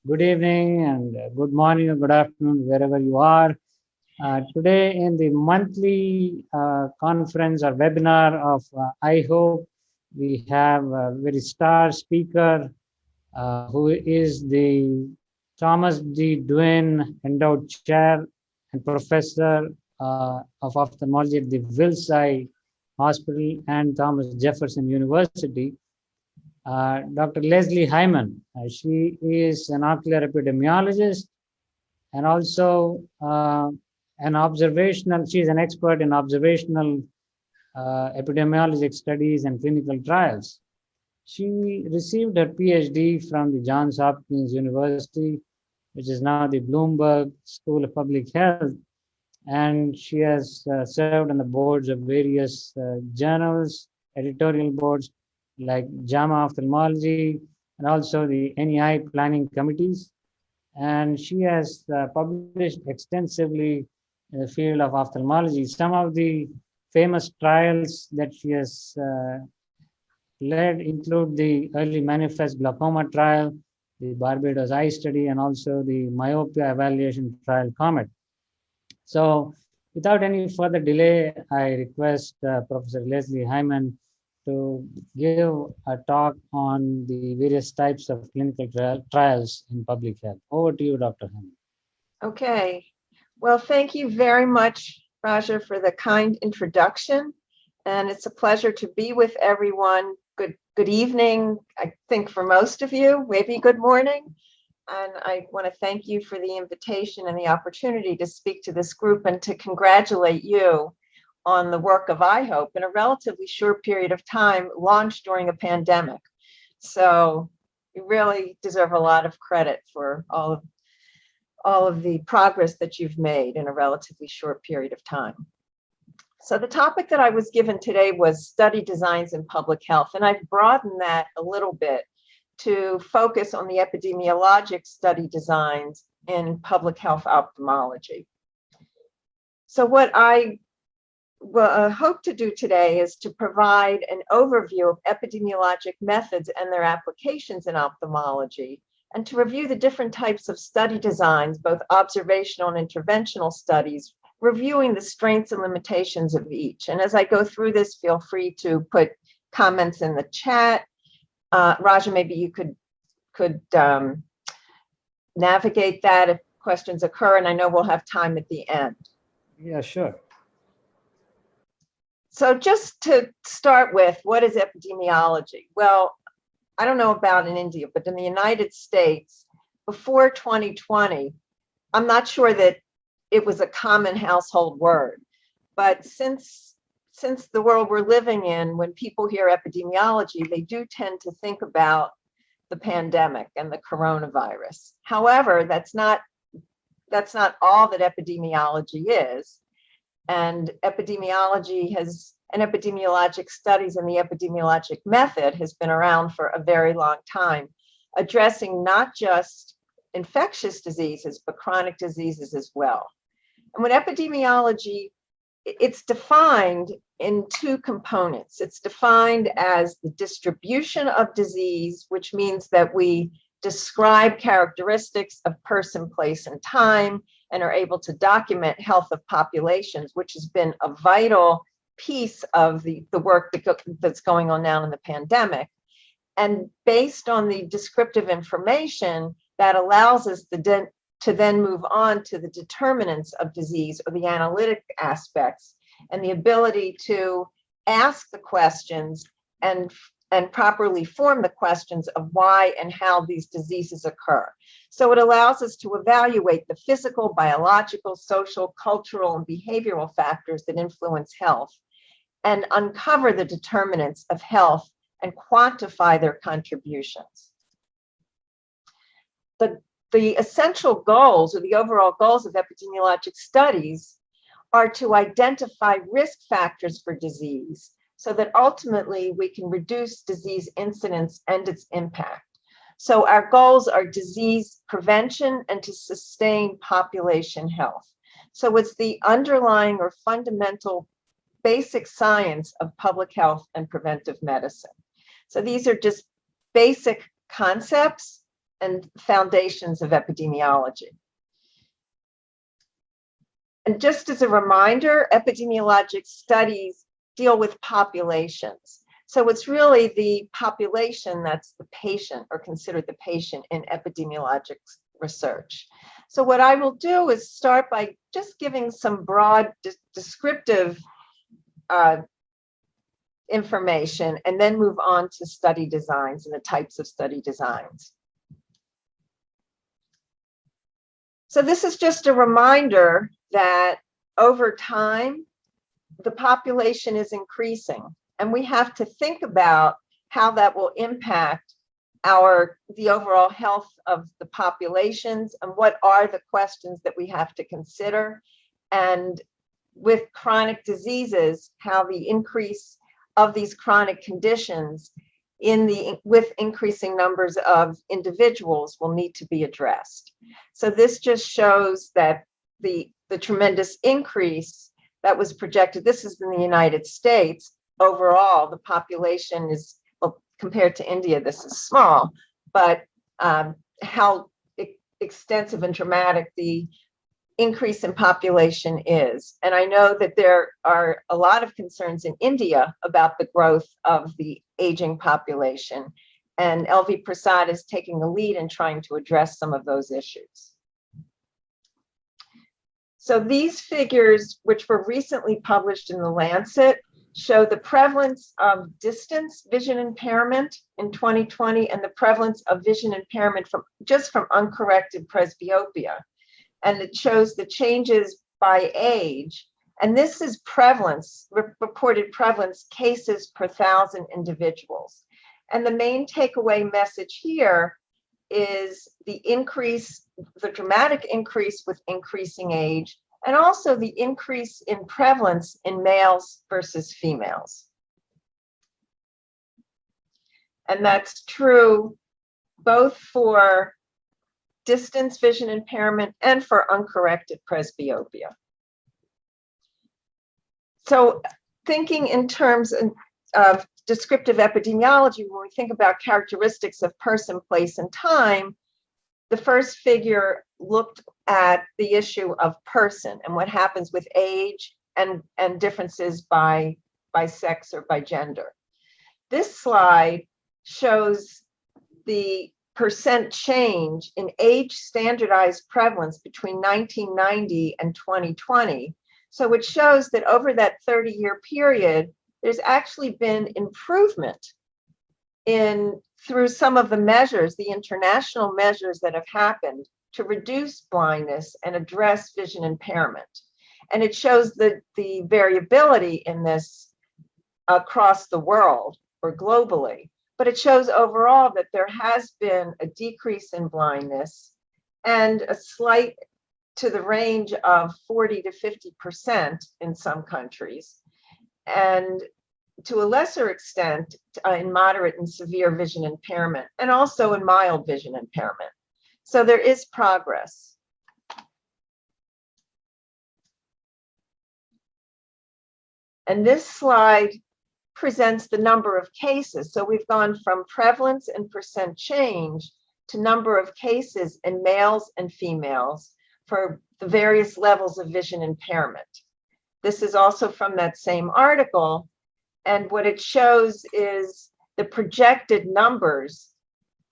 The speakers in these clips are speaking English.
good evening and good morning or good afternoon, wherever you are. Today, in the monthly conference or webinar of IHOPE, we have a very star speaker who is the Thomas D. Duane Endowed Chair and Professor of Ophthalmology at the Wills Eye Hospital and Thomas Jefferson University. Dr. Leslie Hyman. She is an ocular epidemiologist and also she's an expert in observational epidemiologic studies and clinical trials. She received her PhD from the Johns Hopkins University, which is now the Bloomberg School of Public Health, and she has served on the boards of various journals, editorial boards like JAMA Ophthalmology and also the NEI planning committees. And she has published extensively in the field of ophthalmology. Some of the famous trials that she has led include the early manifest glaucoma trial, the Barbados Eye Study, and also the myopia evaluation trial COMET. So without any further delay, I request Professor Leslie Hyman to give a talk on the various types of clinical trials in public health. Over to you, Dr. Hyman. Okay. Well, thank you very much, Raja, for the kind introduction. And it's a pleasure to be with everyone. Good evening, I think, for most of you, maybe good morning. And I want to thank you for the invitation and the opportunity to speak to this group and to congratulate you on the work of IHOPE in a relatively short period of time, launched during a pandemic. So you really deserve a lot of credit for all of the progress that you've made in a relatively short period of time. So the topic that I was given today was study designs in public health, and I've broadened that a little bit to focus on the epidemiologic study designs in public health ophthalmology. So what I hope to do today is to provide an overview of epidemiologic methods and their applications in ophthalmology, and to review the different types of study designs, both observational and interventional studies, reviewing the strengths and limitations of each. And as I go through this, feel free to put comments in the chat. Raja, maybe you could navigate that if questions occur, and I know we'll have time at the end. Yeah, sure. So just to start with, what is epidemiology? Well, I don't know about in India, but in the United States, before 2020, I'm not sure that it was a common household word. But since the world we're living in, when people hear epidemiology, they do tend to think about the pandemic and the coronavirus. However, that's not all that epidemiology is. And epidemiologic studies and the epidemiologic method has been around for a very long time, addressing not just infectious diseases, but chronic diseases as well. And when epidemiology, it's defined in two components. It's defined as the distribution of disease, which means that we describe characteristics of person, place, and time, and are able to document health of populations, which has been a vital piece of the work that's going on now in the pandemic. And based on the descriptive information, that allows us to then move on to the determinants of disease, or the analytic aspects, and the ability to ask the questions and properly form the questions of why and how these diseases occur. So it allows us to evaluate the physical, biological, social, cultural, and behavioral factors that influence health, and uncover the determinants of health and quantify their contributions. The essential goals, or the overall goals, of epidemiologic studies are to identify risk factors for disease, so that ultimately we can reduce disease incidence and its impact. So our goals are disease prevention and to sustain population health. So it's the underlying or fundamental basic science of public health and preventive medicine. So these are just basic concepts and Foundations of Epidemiology. And just as a reminder, epidemiologic studies deal with populations. So it's really the population that's the patient, or considered the patient, in epidemiologic research. So what I will do is start by just giving some broad descriptive information, and then move on to study designs and the types of study designs. So this is just a reminder that over time, the population is increasing, and we have to think about how that will impact the overall health of the populations, and what are the questions that we have to consider. And with chronic diseases, how the increase of these chronic conditions with increasing numbers of individuals will need to be addressed. So this just shows that the tremendous increase that was projected, this is in the United States, overall, the population is, well, compared to India, this is small, but how extensive and dramatic the increase in population is. And I know that there are a lot of concerns in India about the growth of the aging population, and LV Prasad is taking the lead in trying to address some of those issues. So these figures, which were recently published in The Lancet, show the prevalence of distance vision impairment in 2020 and the prevalence of vision impairment from uncorrected presbyopia. And it shows the changes by age. And this is prevalence, reported prevalence cases per 1,000 individuals. And the main takeaway message here is the dramatic increase with increasing age, and also the increase in prevalence in males versus females. And that's true both for distance vision impairment and for uncorrected presbyopia. So thinking in terms of descriptive epidemiology, when we think about characteristics of person, place, and time, the first figure looked at the issue of person and what happens with age and differences by sex or by gender. This slide shows the percent change in age standardized prevalence between 1990 and 2020. So it shows that over that 30-year period, there's actually been improvement through some of the measures, the international measures that have happened to reduce blindness and address vision impairment. And it shows the variability in this across the world or globally. But it shows overall that there has been a decrease in blindness and a slight to the range of 40 to 50% in some countries, and to a lesser extent in moderate and severe vision impairment, and also in mild vision impairment. So there is progress. And this slide presents the number of cases. So we've gone from prevalence and percent change to number of cases in males and females for the various levels of vision impairment. This is also from that same article. And what it shows is the projected numbers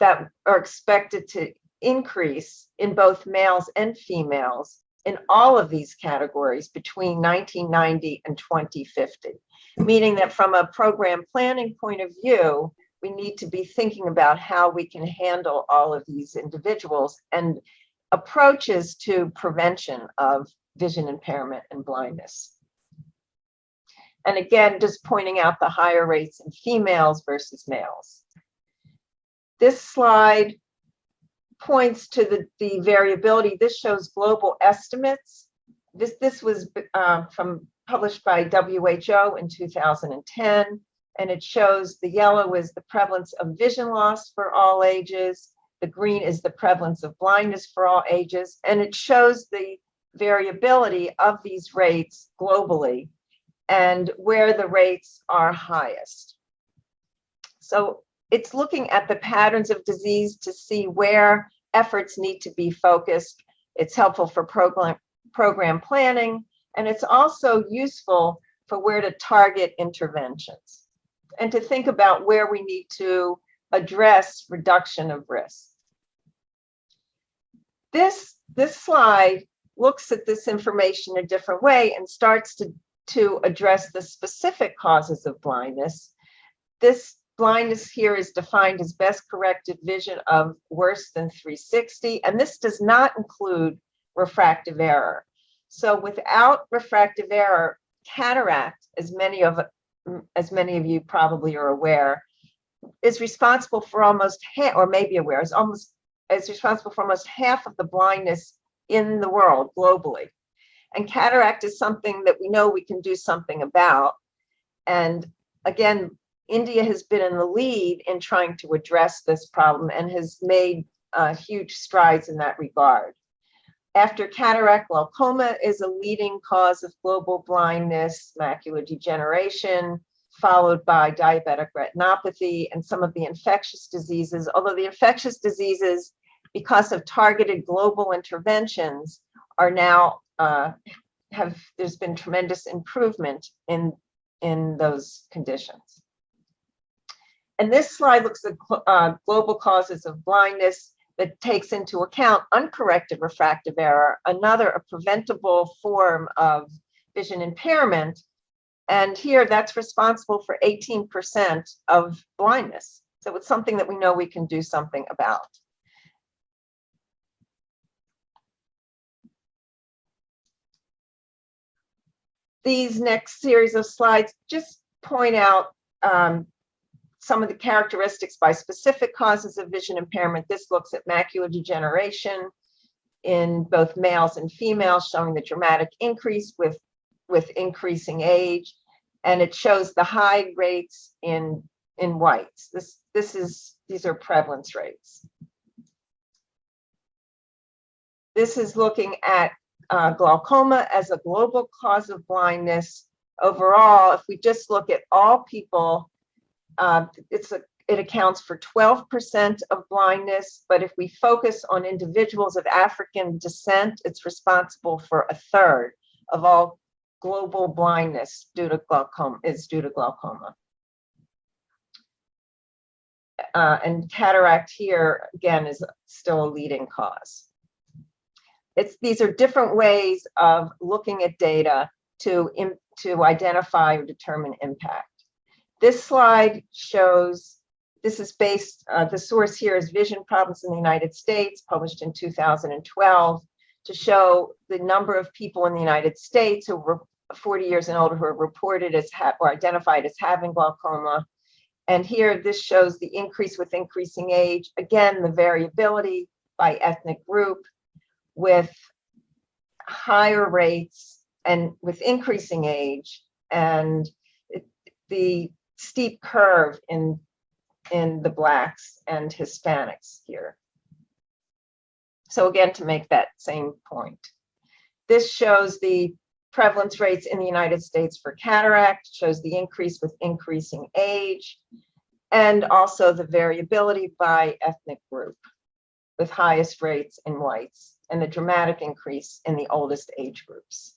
that are expected to increase in both males and females in all of these categories between 1990 and 2050, meaning that from a program planning point of view, we need to be thinking about how we can handle all of these individuals and approaches to prevention of vision impairment and blindness. And again, just pointing out the higher rates in females versus males. This slide points to the variability. This shows global estimates. This was published by WHO in 2010, and it shows the yellow is the prevalence of vision loss for all ages, the green is the prevalence of blindness for all ages, and it shows the variability of these rates globally and where the rates are highest. So it's looking at the patterns of disease to see where efforts need to be focused. It's helpful for program planning, and it's also useful for where to target interventions and to think about where we need to address reduction of risk. This slide looks at this information a different way and starts to address the specific causes of blindness. This blindness here is defined as best corrected vision of worse than 360, and this does not include refractive error. So without refractive error, cataract, as many of you probably are aware, is responsible for almost half, or maybe aware, is responsible for almost half of the blindness in the world globally. And cataract is something that we know we can do something about. And again, India has been in the lead in trying to address this problem and has made huge strides in that regard. After cataract, glaucoma is a leading cause of global blindness, macular degeneration, followed by diabetic retinopathy and some of the infectious diseases, although the infectious diseases, because of targeted global interventions, are now there's been tremendous improvement in those conditions. And this slide looks at global causes of blindness that takes into account uncorrected refractive error, a preventable form of vision impairment. And here that's responsible for 18% of blindness. So it's something that we know we can do something about. These next series of slides just point out some of the characteristics by specific causes of vision impairment. This looks at macular degeneration in both males and females, showing the dramatic increase with increasing age, and it shows the high rates in whites. These are prevalence rates. This is looking at glaucoma as a global cause of blindness. Overall, if we just look at all people, it accounts for 12% of blindness, but if we focus on individuals of African descent, it's responsible for a third of all global blindness due to glaucoma. And cataract here, again, is still a leading cause. These are different ways of looking at data to identify or determine impact. This slide shows, this is based, the source here is Vision Problems in the United States, published in 2012, to show the number of people in the United States who were 40 years and older who are reported as or identified as having glaucoma. And here, this shows the increase with increasing age. Again, the variability by ethnic group with higher rates and with increasing age, and the steep curve in the Blacks and Hispanics here. So again, to make that same point, this shows the prevalence rates in the United States for cataract, shows the increase with increasing age, and also the variability by ethnic group, with highest rates in whites and the dramatic increase in the oldest age groups.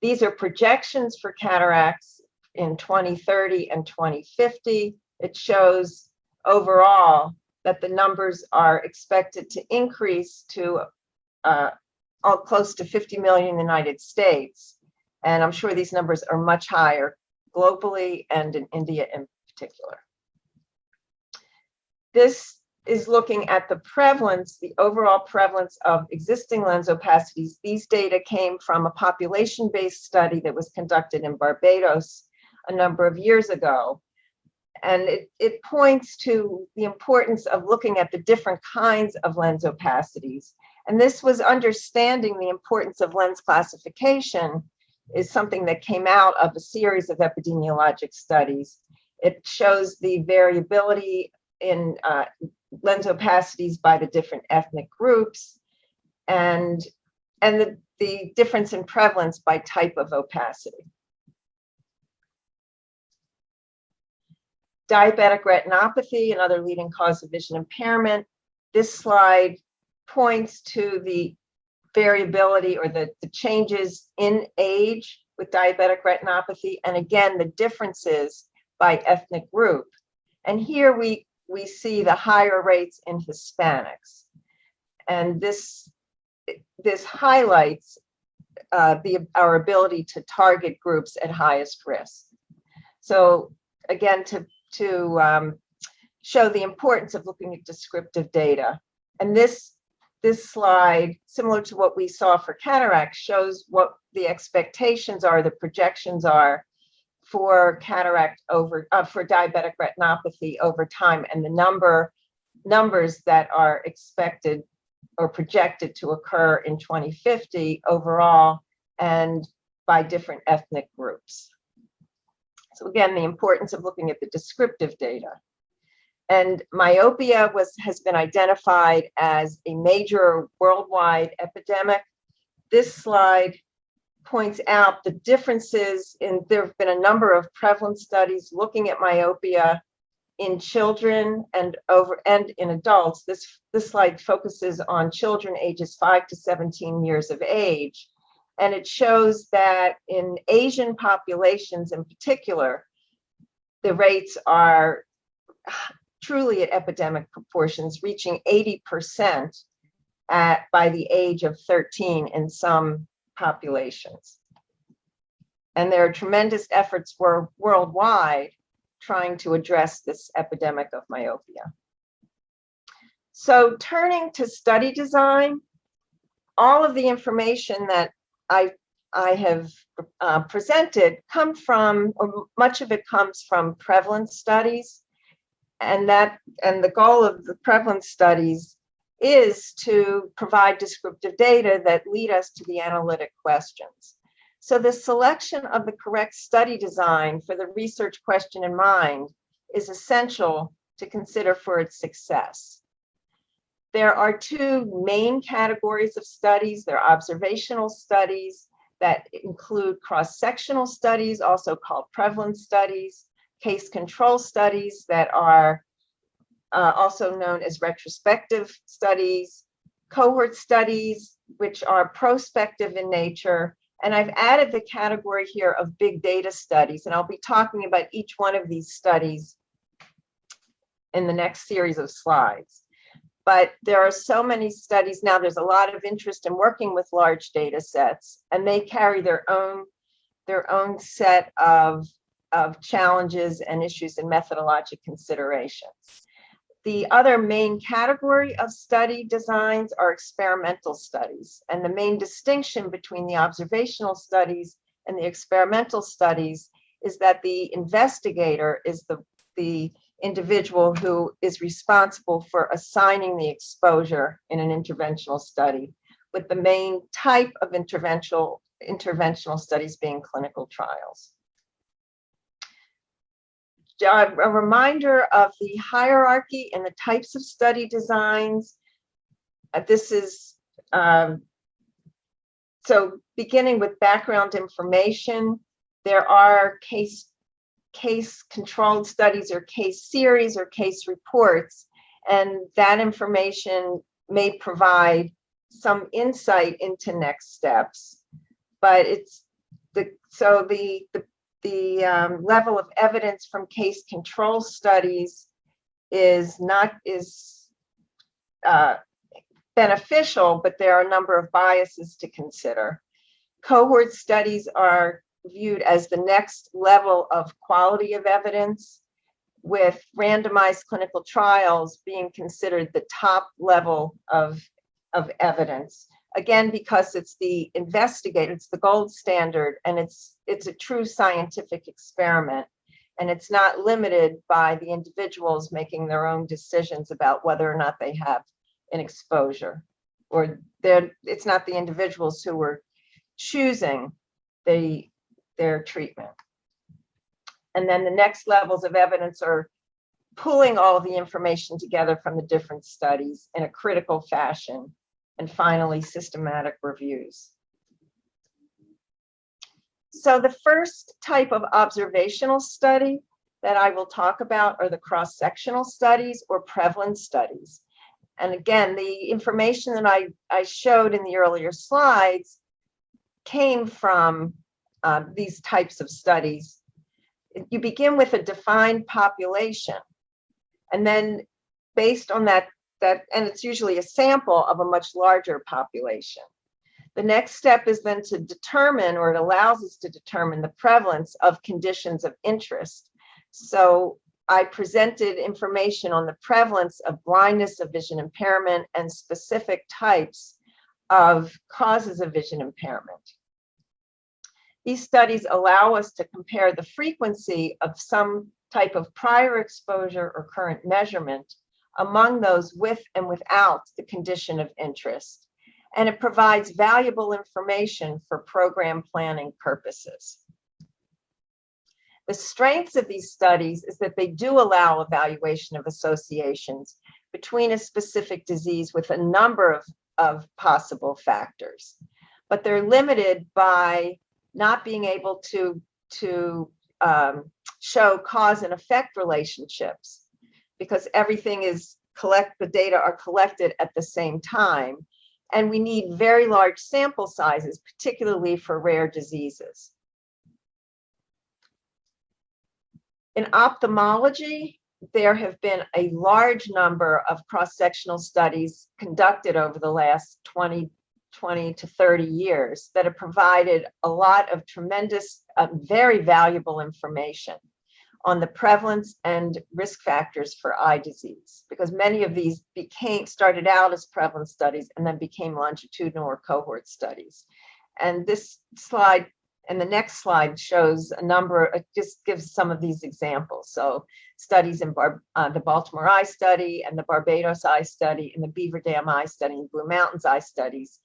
These are projections for cataracts in 2030 and 2050. It shows overall that the numbers are expected to increase to close to 50 million in the United States. And I'm sure these numbers are much higher globally and in India in particular. This is looking at the prevalence, the overall prevalence of existing lens opacities. These data came from a population-based study that was conducted in Barbados a number of years ago. And it points to the importance of looking at the different kinds of lens opacities. And this was understanding the importance of lens classification is something that came out of a series of epidemiologic studies. It shows the variability in lens opacities by the different ethnic groups and the difference in prevalence by type of opacity. Diabetic retinopathy, another leading cause of vision impairment. This slide points to the variability or the changes in age with diabetic retinopathy, and again, the differences by ethnic group. And here we see the higher rates in Hispanics. And this highlights our ability to target groups at highest risk. So again, to show the importance of looking at descriptive data. And this slide, similar to what we saw for cataract, shows what the expectations are, the projections are for cataract for diabetic retinopathy over time, and the numbers that are expected or projected to occur in 2050 overall and by different ethnic groups. So again, the importance of looking at the descriptive data. And myopia has been identified as a major worldwide epidemic. This slide points out the differences there have been a number of prevalence studies looking at myopia in children and in adults. This slide focuses on children ages 5 to 17 years of age. And it shows that in Asian populations in particular, the rates are truly at epidemic proportions, reaching 80% by the age of 13 in some populations. And there are tremendous efforts worldwide trying to address this epidemic of myopia. So turning to study design, all of the information that I have presented much of it comes from prevalence studies, and the goal of the prevalence studies is to provide descriptive data that lead us to the analytic questions. So the selection of the correct study design for the research question in mind is essential to consider for its success. There are two main categories of studies. There are observational studies that include cross-sectional studies, also called prevalence studies, case control studies that are also known as retrospective studies, cohort studies, which are prospective in nature. And I've added the category here of big data studies, and I'll be talking about each one of these studies in the next series of slides. But there are so many studies now, there's a lot of interest in working with large data sets, and they carry their own set of challenges and issues and methodologic considerations. The other main category of study designs are experimental studies. And the main distinction between the observational studies and the experimental studies is that the investigator is the individual who is responsible for assigning the exposure in an interventional study, with the main type of interventional studies being clinical trials. A reminder of the hierarchy and the types of study designs. This is, so beginning with background information, there are case controlled studies or case series or case reports, and that information may provide some insight into next steps. But the level of evidence from case control studies is beneficial, but there are a number of biases to consider. Cohort studies are viewed as the next level of quality of evidence, with randomized clinical trials being considered the top level of evidence. Again, because it's the investigator, it's the gold standard, and it's a true scientific experiment, and it's not limited by the individuals making their own decisions about whether or not they have an exposure, or it's not the individuals who are choosing their treatment. And then the next levels of evidence are pulling all the information together from the different studies in a critical fashion, and finally, systematic reviews. So the first type of observational study that I will talk about are the cross-sectional studies or prevalence studies. And again, the information that I showed in the earlier slides came from these types of studies. You begin with a defined population, and then based on that, and it's usually a sample of a much larger population. The next step is then to determine, or it allows us to determine, the prevalence of conditions of interest. So I presented information on the prevalence of blindness, of vision impairment, and specific types of causes of vision impairment. These studies allow us to compare the frequency of some type of prior exposure or current measurement among those with and without the condition of interest. And it provides valuable information for program planning purposes. The strengths of these studies is that they do allow evaluation of associations between a specific disease with a number of possible factors, but they're limited by not being able to show cause and effect relationships, because everything is the data are collected at the same time, and we need very large sample sizes, particularly for rare diseases. In ophthalmology, there have been a large number of cross-sectional studies conducted over the last 20 to 30 years that have provided a lot of tremendous, very valuable information on the prevalence and risk factors for eye disease, because many of these started out as prevalence studies and then became longitudinal or cohort studies. And this slide and the next slide shows a number, it just gives some of these examples. So studies in the Baltimore Eye Study and the Barbados Eye Study and the Beaver Dam Eye Study and Blue Mountains Eye Studies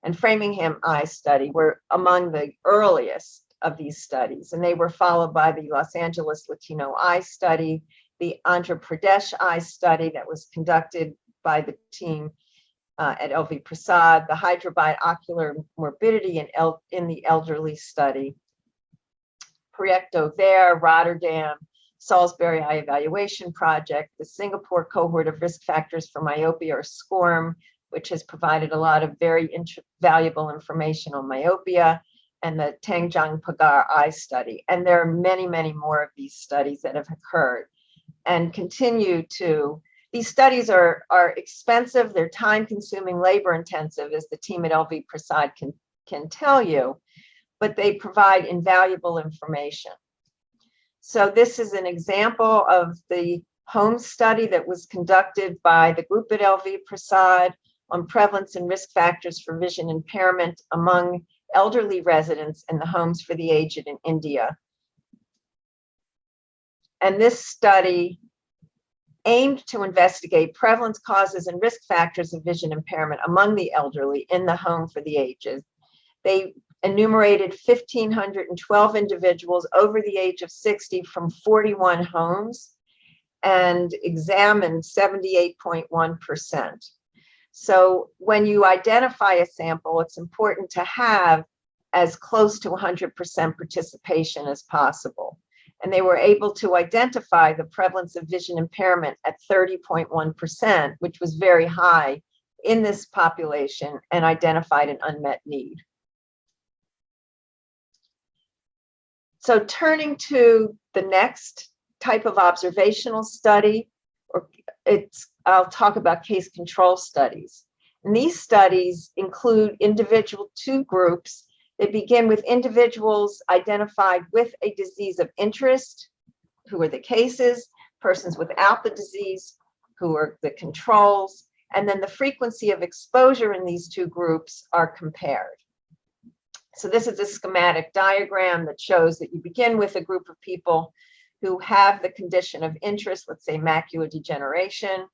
and Framingham Eye Study were among the earliest of these studies. And they were followed by the Los Angeles Latino Eye Study, the Andhra Pradesh Eye Study that was conducted by the team at LV Prasad, the Hyderabad Ocular Morbidity in the Elderly Study, Proyecto there, Rotterdam, Salisbury Eye Evaluation Project, the Singapore Cohort of Risk Factors for Myopia or SCORM, which has provided a lot of very valuable information on myopia, and the Tangjiang Pagar Eye Study. And there are many, many more of these studies that have occurred and continue to. These studies are expensive, they're time-consuming, labor-intensive, as the team at LV Prasad can tell you, but they provide invaluable information. So this is an example of the home study that was conducted by the group at LV Prasad on prevalence and risk factors for vision impairment among elderly residents in the homes for the aged in India. And this study aimed to investigate prevalence, causes, and risk factors of vision impairment among the elderly in the home for the aged. They enumerated 1,512 individuals over the age of 60 from 41 homes and examined 78.1%. So when you identify a sample, it's important to have as close to 100% participation as possible. And they were able to identify the prevalence of vision impairment at 30.1%, which was very high in this population, and identified an unmet need. So turning to the next type of observational study, I'll talk about case control studies. And these studies include two groups. They begin with individuals identified with a disease of interest, who are the cases, persons without the disease, who are the controls, and then the frequency of exposure in these two groups are compared. So this is a schematic diagram that shows that you begin with a group of people who have the condition of interest, let's say macular degeneration,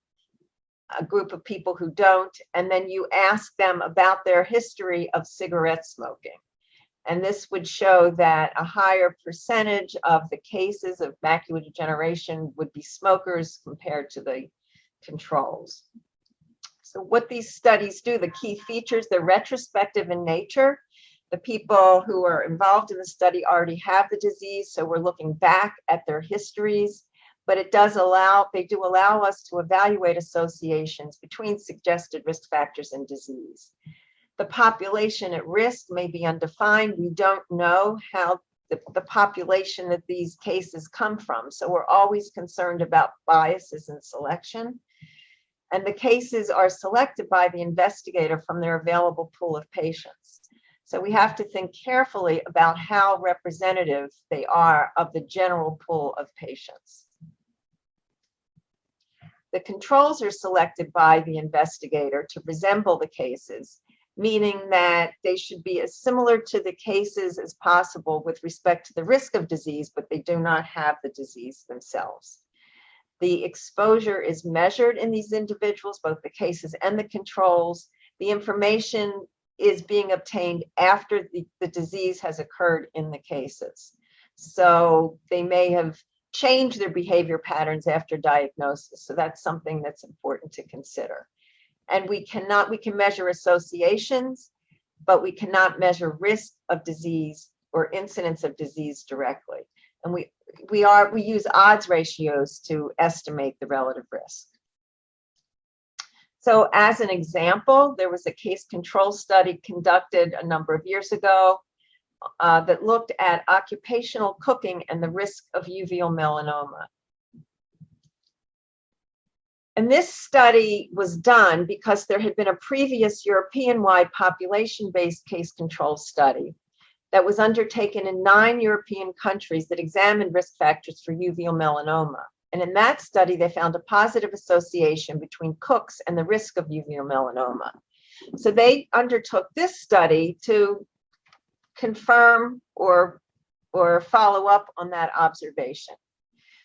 a group of people who don't, and then you ask them about their history of cigarette smoking. And this would show that a higher percentage of the cases of macular degeneration would be smokers compared to the controls. So what these studies do, the key features, they're retrospective in nature. The people who are involved in the study already have the disease, so we're looking back at their histories, but they do allow us to evaluate associations between suggested risk factors and disease. The population at risk may be undefined. We don't know how the population that these cases come from, so we're always concerned about biases in selection. And the cases are selected by the investigator from their available pool of patients. So we have to think carefully about how representative they are of the general pool of patients. The controls are selected by the investigator to resemble the cases, meaning that they should be as similar to the cases as possible with respect to the risk of disease, but they do not have the disease themselves. The exposure is measured in these individuals, both the cases and the controls. The information is being obtained after the disease has occurred in the cases. So they may have changed their behavior patterns after diagnosis. So that's something that's important to consider. And we can measure associations, but we cannot measure risk of disease or incidence of disease directly. And we use odds ratios to estimate the relative risk. So as an example, there was a case control study conducted a number of years ago that looked at occupational cooking and the risk of uveal melanoma. And this study was done because there had been a previous European-wide population-based case control study that was undertaken in 9 European countries that examined risk factors for uveal melanoma. And in that study, they found a positive association between cooks and the risk of uveal melanoma. So they undertook this study to confirm or follow up on that observation.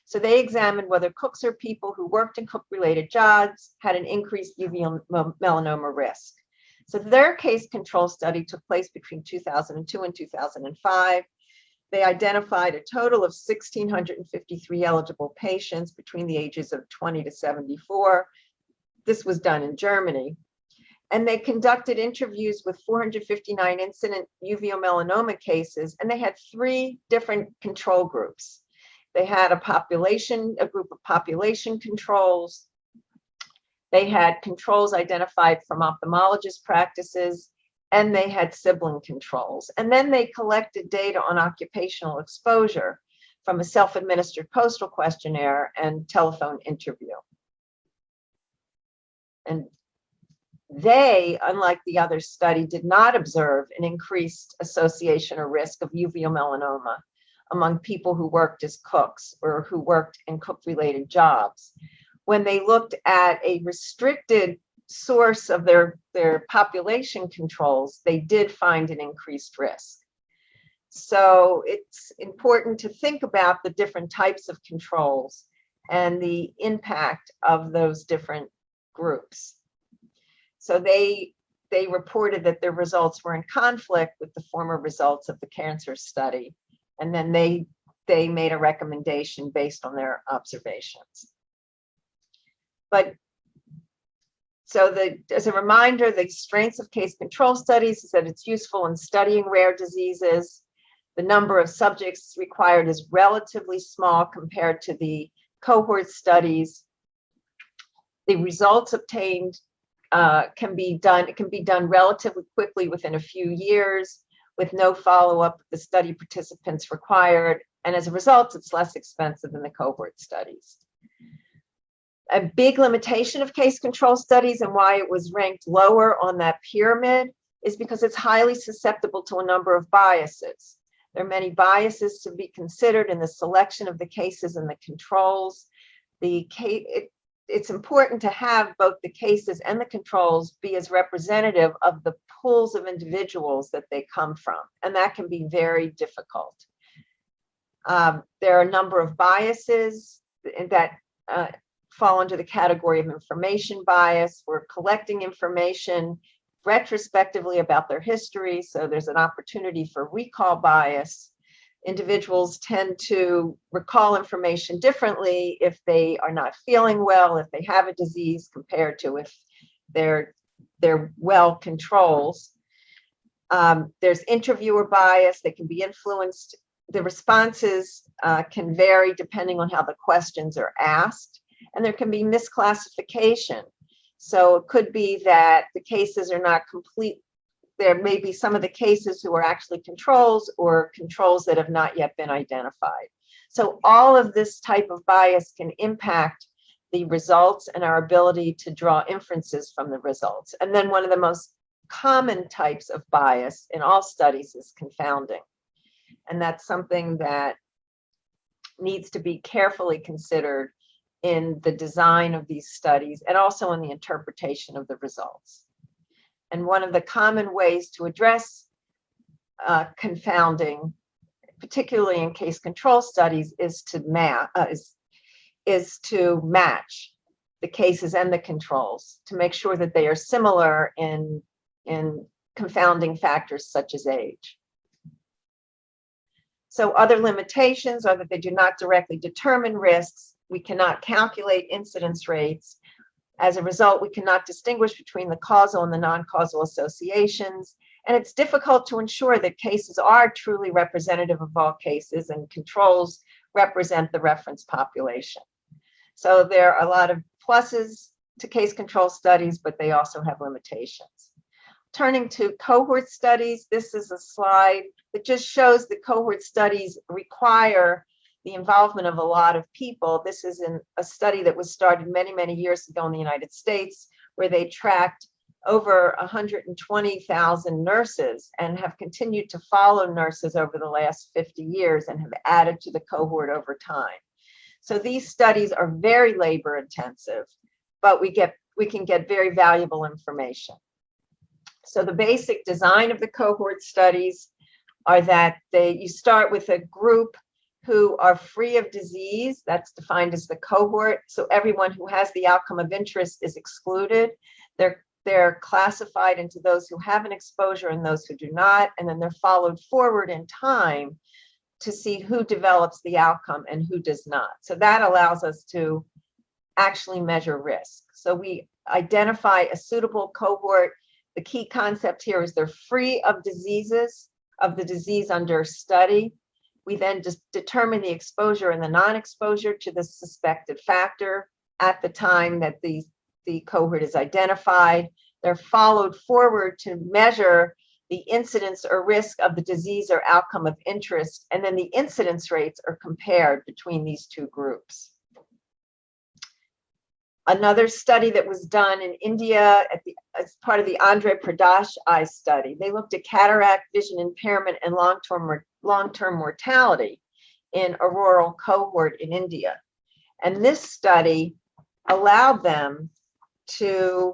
So they examined whether cooks or people who worked in cook-related jobs had an increased uveal melanoma risk. So their case control study took place between 2002 and 2005. They identified a total of 1,653 eligible patients between the ages of 20 to 74. This was done in Germany. And they conducted interviews with 459 incident uveal melanoma cases, and they had 3 different control groups. They had a group of population controls. They had controls identified from ophthalmologist practices, and they had sibling controls. And then they collected data on occupational exposure from a self-administered postal questionnaire and telephone interview. And they, unlike the other study, did not observe an increased association or risk of uveal melanoma among people who worked as cooks or who worked in cook-related jobs. When they looked at a restricted source of their population controls, they did find an increased risk. So it's important to think about the different types of controls and the impact of those different groups. So they reported that their results were in conflict with the former results of the cancer study. And then they made a recommendation based on their observations. But so as a reminder, the strengths of case control studies is that it's useful in studying rare diseases. The number of subjects required is relatively small compared to the cohort studies. The results obtained can be done relatively quickly within a few years, with no follow-up of the study participants required. And as a result, it's less expensive than the cohort studies. A big limitation of case control studies and why it was ranked lower on that pyramid is because it's highly susceptible to a number of biases. There are many biases to be considered in the selection of the cases and the controls. It's important to have both the cases and the controls be as representative of the pools of individuals that they come from, and that can be very difficult. There are a number of biases that fall under the category of information bias. We're collecting information retrospectively about their history, so there's an opportunity for recall bias. Individuals tend to recall information differently if they are not feeling well, if they have a disease, compared to if they're well controls. There's interviewer bias. They can be influenced. The responses can vary depending on how the questions are asked, and there can be misclassification. So it could be that the cases are not complete. There may be some of the cases who are actually controls or controls that have not yet been identified. So all of this type of bias can impact the results and our ability to draw inferences from the results. And then one of the most common types of bias in all studies is confounding. And that's something that needs to be carefully considered in the design of these studies and also in the interpretation of the results. And one of the common ways to address confounding, particularly in case control studies, is to match the cases and the controls to make sure that they are similar in confounding factors such as age. So other limitations are that they do not directly determine risks. We cannot calculate incidence rates. As a result, we cannot distinguish between the causal and the non-causal associations. And it's difficult to ensure that cases are truly representative of all cases and controls represent the reference population. So there are a lot of pluses to case control studies, but they also have limitations. Turning to cohort studies, this is a slide that just shows that cohort studies require the involvement of a lot of people. This is in a study that was started many, many years ago in the United States, where they tracked over 120,000 nurses and have continued to follow nurses over the last 50 years and have added to the cohort over time. So these studies are very labor intensive, but we can get very valuable information. So the basic design of the cohort studies are that you start with a group who are free of disease. That's defined as the cohort. So everyone who has the outcome of interest is excluded. They're classified into those who have an exposure and those who do not, and then they're followed forward in time to see who develops the outcome and who does not. So that allows us to actually measure risk. So we identify a suitable cohort. The key concept here is they're free of diseases, of the disease under study. We then just determine the exposure and the non-exposure to the suspected factor at the time that the cohort is identified. They're followed forward to measure the incidence or risk of the disease or outcome of interest, and then the incidence rates are compared between these two groups. Another study that was done in India as part of the Andhra Pradesh eye study, they looked at cataract, vision impairment, and long-term mortality in a rural cohort in India. And this study allowed them to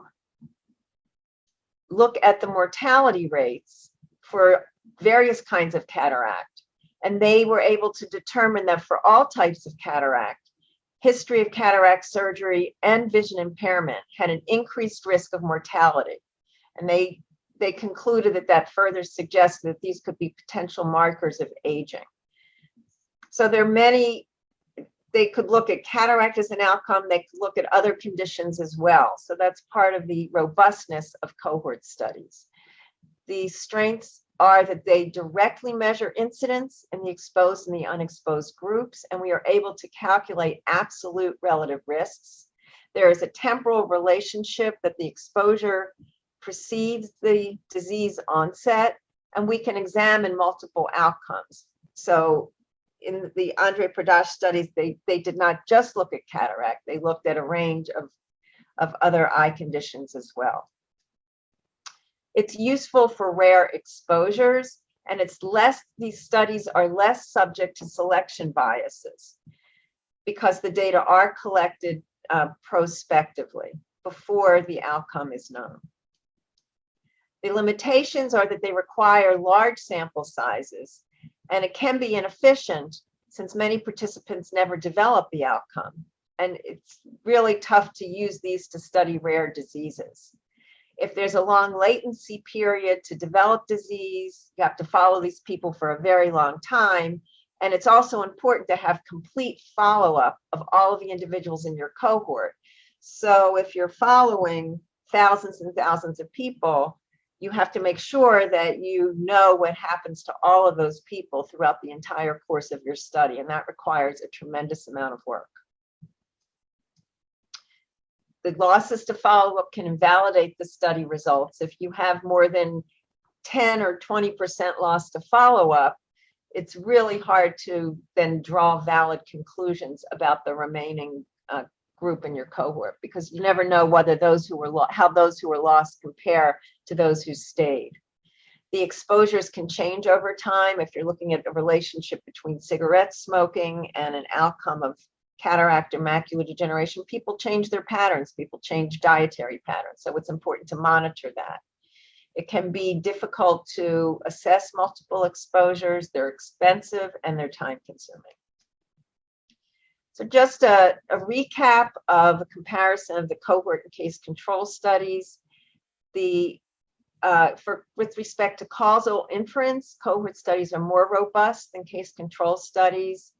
look at the mortality rates for various kinds of cataract. And they were able to determine that for all types of cataract, history of cataract surgery and vision impairment had an increased risk of mortality. And they concluded that that further suggests that these could be potential markers of aging. So there are many, they could look at cataract as an outcome, they could look at other conditions as well. So that's part of the robustness of cohort studies. The strengths are that they directly measure incidence in the exposed and the unexposed groups, and we are able to calculate absolute relative risks. There is a temporal relationship that the exposure precedes the disease onset, and we can examine multiple outcomes. So in the Andhra Pradesh studies, they did not just look at cataract, they looked at a range of other eye conditions as well. It's useful for rare exposures, and these studies are less subject to selection biases because the data are collected prospectively before the outcome is known. The limitations are that they require large sample sizes, and it can be inefficient since many participants never develop the outcome. And it's really tough to use these to study rare diseases. If there's a long latency period to develop disease, you have to follow these people for a very long time. And it's also important to have complete follow-up of all of the individuals in your cohort. So if you're following thousands and thousands of people, you have to make sure that you know what happens to all of those people throughout the entire course of your study, and that requires a tremendous amount of work. The losses to follow-up can invalidate the study results. If you have more than 10 or 20% loss to follow-up, it's really hard to then draw valid conclusions about the remaining group in your cohort, because you never know whether those who were how those who were lost compare to those who stayed. The exposures can change over time. If you're looking at a relationship between cigarette smoking and an outcome of cataract or macular degeneration, people change their patterns, people change dietary patterns. So it's important to monitor that. It can be difficult to assess multiple exposures. They're expensive and they're time consuming. So just a recap of a comparison of the cohort and case control studies. With respect to causal inference, cohort studies are more robust than case control studies.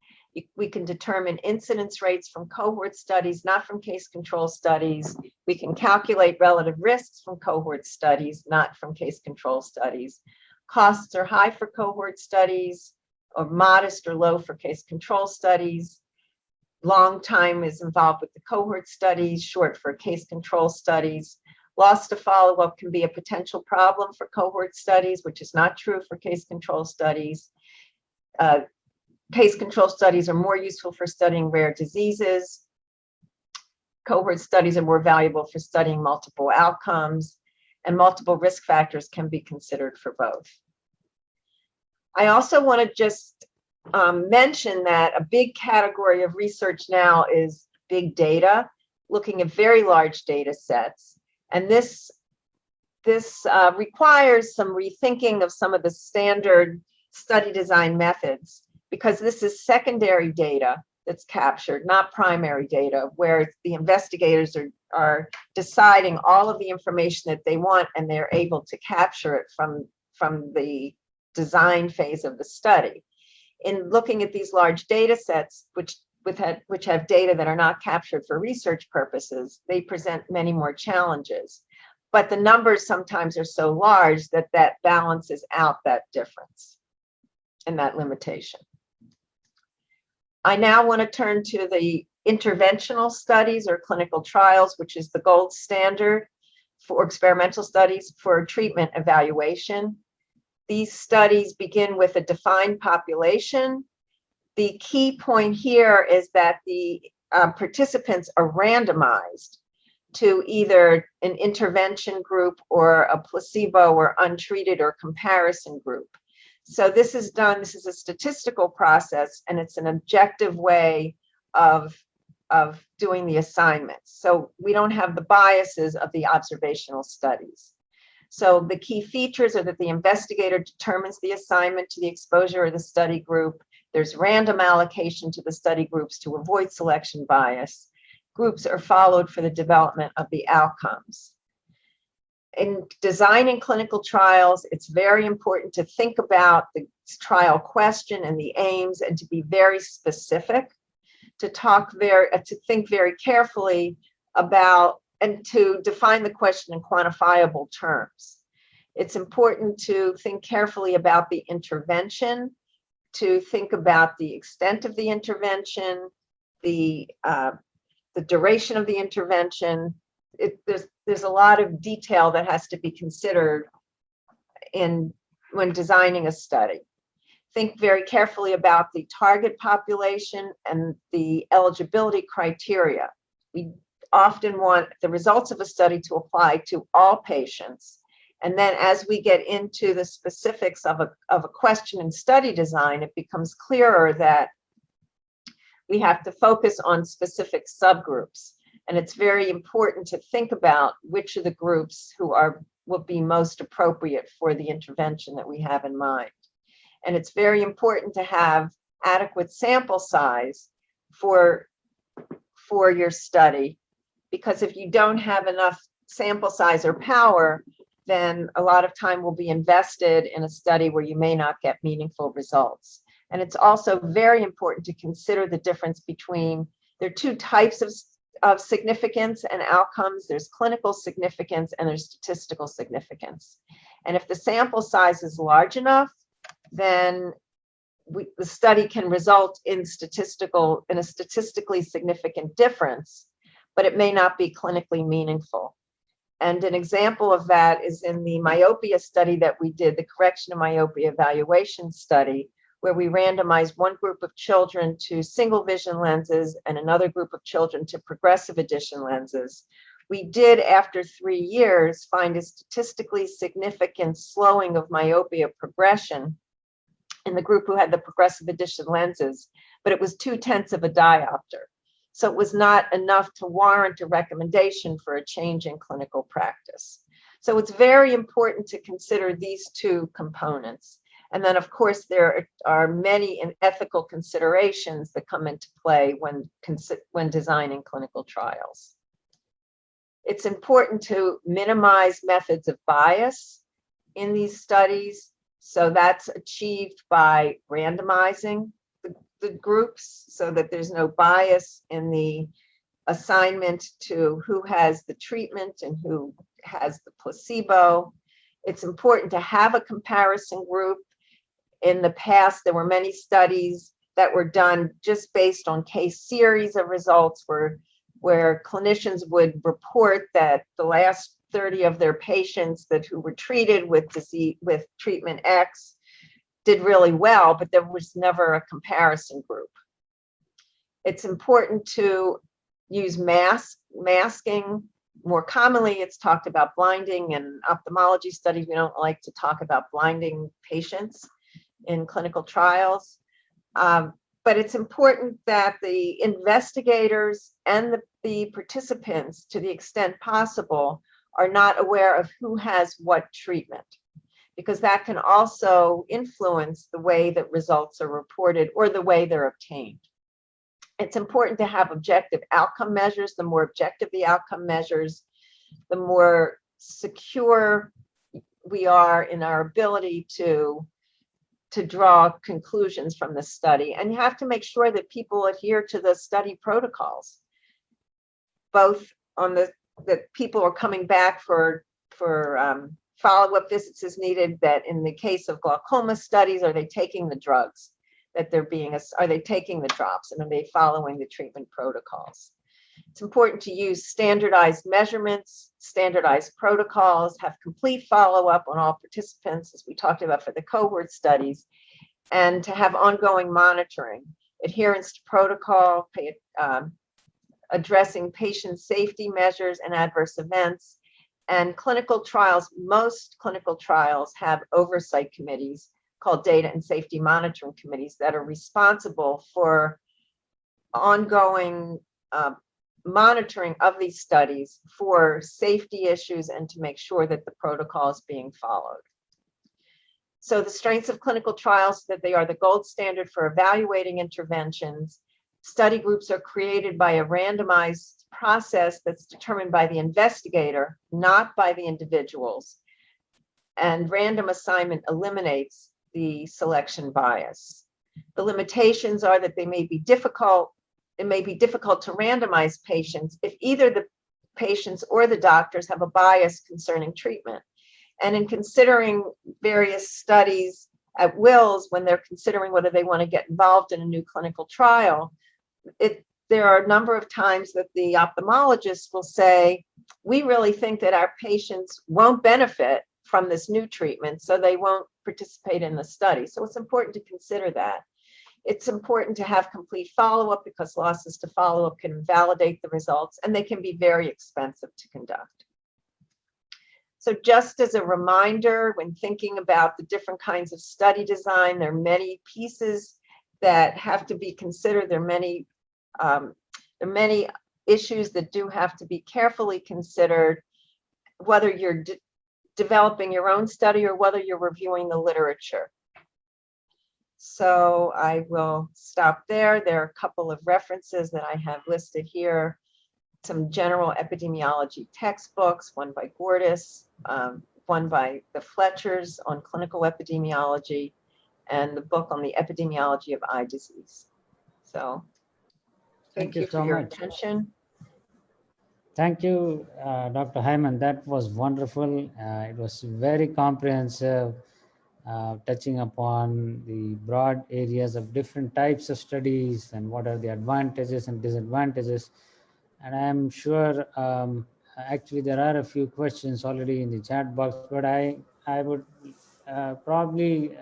We can determine incidence rates from cohort studies, not from case control studies. We can calculate relative risks from cohort studies, not from case control studies. Costs are high for cohort studies, or modest or low for case control studies. Long time is involved with the cohort studies, short for case control studies. Loss to follow-up can be a potential problem for cohort studies, which is not true for case control studies. Case control studies are more useful for studying rare diseases. Cohort studies are more valuable for studying multiple outcomes, and multiple risk factors can be considered for both. I also want to just mention that a big category of research now is big data, looking at very large data sets. And this requires some rethinking of some of the standard study design methods, because this is secondary data that's captured, not primary data, where the investigators are deciding all of the information that they want, and they're able to capture it from the design phase of the study. In looking at these large data sets, which have data that are not captured for research purposes, they present many more challenges. But the numbers sometimes are so large that that balances out that difference and that limitation. I now want to turn to the interventional studies or clinical trials, which is the gold standard for experimental studies for treatment evaluation. These studies begin with a defined population. The key point here is that the participants are randomized to either an intervention group or a placebo or untreated or comparison group. So this is a statistical process, and it's an objective way of doing the assignments. So we don't have the biases of the observational studies. So the key features are that the investigator determines the assignment to the exposure or the study group. There's random allocation to the study groups to avoid selection bias. Groups are followed for the development of the outcomes. In designing clinical trials, it's very important to think about the trial question and the aims, and to be very specific, to think very carefully about and to define the question in quantifiable terms. It's important to think carefully about the intervention, to think about the extent of the intervention, the duration of the intervention. There's a lot of detail that has to be considered when designing a study. Think very carefully about the target population and the eligibility criteria. We often want the results of a study to apply to all patients. And then as we get into the specifics of a question and study design, it becomes clearer that we have to focus on specific subgroups. And it's very important to think about which of the groups will be most appropriate for the intervention that we have in mind. And it's very important to have adequate sample size for your study, because if you don't have enough sample size or power, then a lot of time will be invested in a study where you may not get meaningful results. And it's also very important to consider the difference between, there are two types of of significance and outcomes. There's clinical significance and there's statistical significance. And if the sample size is large enough, then the study can result in a statistically significant difference, but it may not be clinically meaningful. And an example of that is in the myopia study that we did, the correction of myopia evaluation study, where we randomized one group of children to single vision lenses and another group of children to progressive addition lenses. We did, after 3 years, find a statistically significant slowing of myopia progression in the group who had the progressive addition lenses, but it was 0.2 of a diopter. So it was not enough to warrant a recommendation for a change in clinical practice. So it's very important to consider these two components. And then, of course, there are many ethical considerations that come into play when designing clinical trials. It's important to minimize methods of bias in these studies. So that's achieved by randomizing the groups so that there's no bias in the assignment to who has the treatment and who has the placebo. It's important to have a comparison group. In the past, there were many studies that were done just based on case series of results where clinicians would report that the last 30 of their patients who were treated with treatment X did really well, but there was never a comparison group. It's important to use masking. More commonly, it's talked about blinding. In ophthalmology studies, we don't like to talk about blinding patients in clinical trials. But it's important that the investigators and the participants, to the extent possible, are not aware of who has what treatment, because that can also influence the way that results are reported or the way they're obtained. It's important to have objective outcome measures. The more objective the outcome measures, the more secure we are in our ability to draw conclusions from the study. And you have to make sure that people adhere to the study protocols, both on that people are coming back for follow-up visits as needed, that in the case of glaucoma studies, are they taking the drugs that are they taking the drops, and are they following the treatment protocols? It's important to use standardized measurements, standardized protocols, have complete follow-up on all participants, as we talked about for the cohort studies, and to have ongoing monitoring, adherence to protocol, addressing patient safety measures and adverse events. And clinical trials, most clinical trials have oversight committees called data and safety monitoring committees that are responsible for ongoing monitoring of these studies for safety issues and to make sure that the protocol is being followed. So the strengths of clinical trials, that they are the gold standard for evaluating interventions. Study groups are created by a randomized process that's determined by the investigator, not by the individuals. And random assignment eliminates the selection bias. The limitations are that they may be difficult. It may be difficult to randomize patients if either the patients or the doctors have a bias concerning treatment. And in considering various studies at Wills, when they're considering whether they want to get involved in a new clinical trial, there are a number of times that the ophthalmologist will say, we really think that our patients won't benefit from this new treatment, so they won't participate in the study. So it's important to consider that. It's important to have complete follow-up, because losses to follow-up can invalidate the results, and they can be very expensive to conduct. So just as a reminder, when thinking about the different kinds of study design, there are many pieces that have to be considered. There are many issues that do have to be carefully considered, whether you're developing your own study or whether you're reviewing the literature. So I will stop there. There are a couple of references that I have listed here. Some general epidemiology textbooks, one by Gordis, one by the Fletchers on clinical epidemiology, and the book on the epidemiology of eye disease. So thank you for your attention. Thank you, Dr. Hyman. That was wonderful. It was very comprehensive, touching upon the broad areas of different types of studies and what are the advantages and disadvantages. And I'm sure, actually, there are a few questions already in the chat box, but I would probably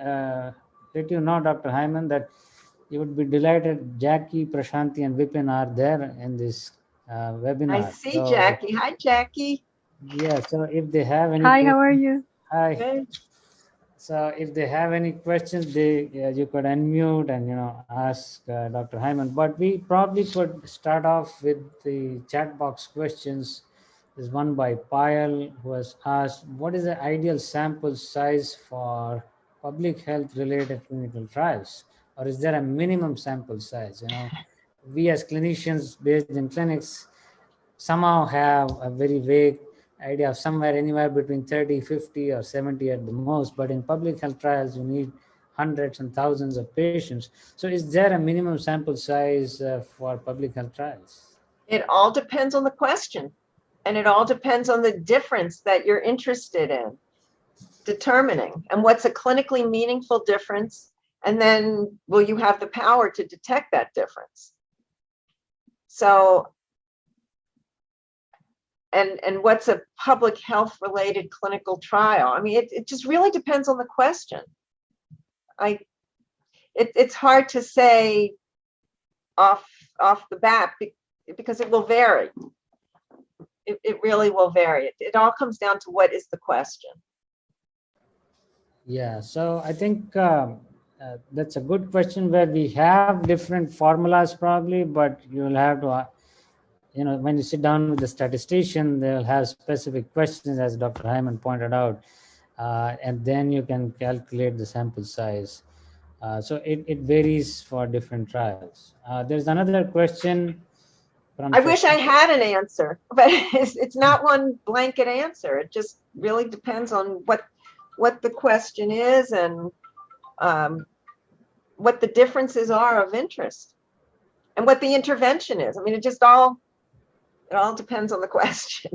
let you know, Dr. Hyman, that you would be delighted. Jackie, Prashanti, and Vipin are there in this I webinar. see So, Jackie. Hi, Jackie. yeah, so if they have any Hi, how are questions, you? hi. Good. So if they have any questions, you could unmute and ask Dr. Hyman. But we probably could start off with the chat box questions. There's one by Payal who has asked, "What is the ideal sample size for public health related clinical trials, or is there a minimum sample size?" We as clinicians based in clinics somehow have a very vague idea of somewhere anywhere between 30, 50, or 70 at the most. But in public health trials, you need hundreds and thousands of patients. So is there a minimum sample size for public health trials? It all depends on the question, and it all depends on the difference that you're interested in determining and what's a clinically meaningful difference. And then will you have the power to detect that difference? So, and what's a public health related clinical trial? I mean, it just really depends on the question. It's hard to say off the bat because it will vary. It really will vary. It all comes down to what is the question. Yeah, so I think that's a good question where we have different formulas probably, but you'll have to, when you sit down with the statistician, they'll have specific questions, as Dr. Hyman pointed out, and then you can calculate the sample size. So it varies for different trials. There's another question from I wish I Shashank. had an answer, but it's not one blanket answer. It just really depends on what the question is and what the differences are of interest and what the intervention is. I mean, it all depends on the question.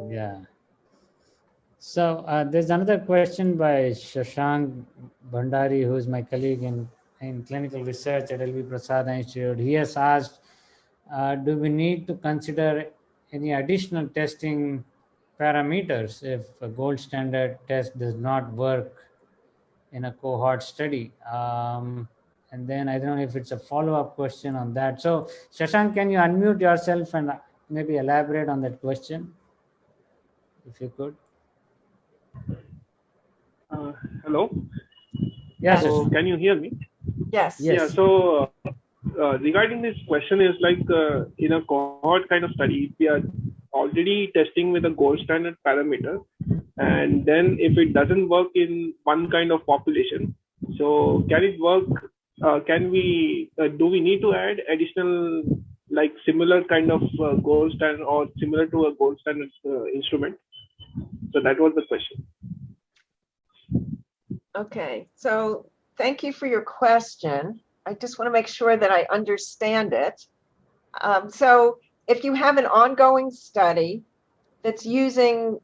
Yeah. So there's another question by Shashank Bhandari, who is my colleague in clinical research at LV Prasad Institute. He has asked, do we need to consider any additional testing parameters if a gold standard test does not work in a cohort study? And then I don't know if it's a follow-up question on that. So Shashank, can you unmute yourself and maybe elaborate on that question, if you could? Hello. Yes. So can you hear me? Yes. Yeah. So regarding this question is like in a cohort kind of study, we are already testing with a gold standard parameter, and then if it doesn't work in one kind of population, so can it work? Can we do we need to add additional like similar kind of gold standard or similar to a gold standard instrument? So that was the question. Okay, so thank you for your question. I just want to make sure that I understand it. So if you have an ongoing study that's using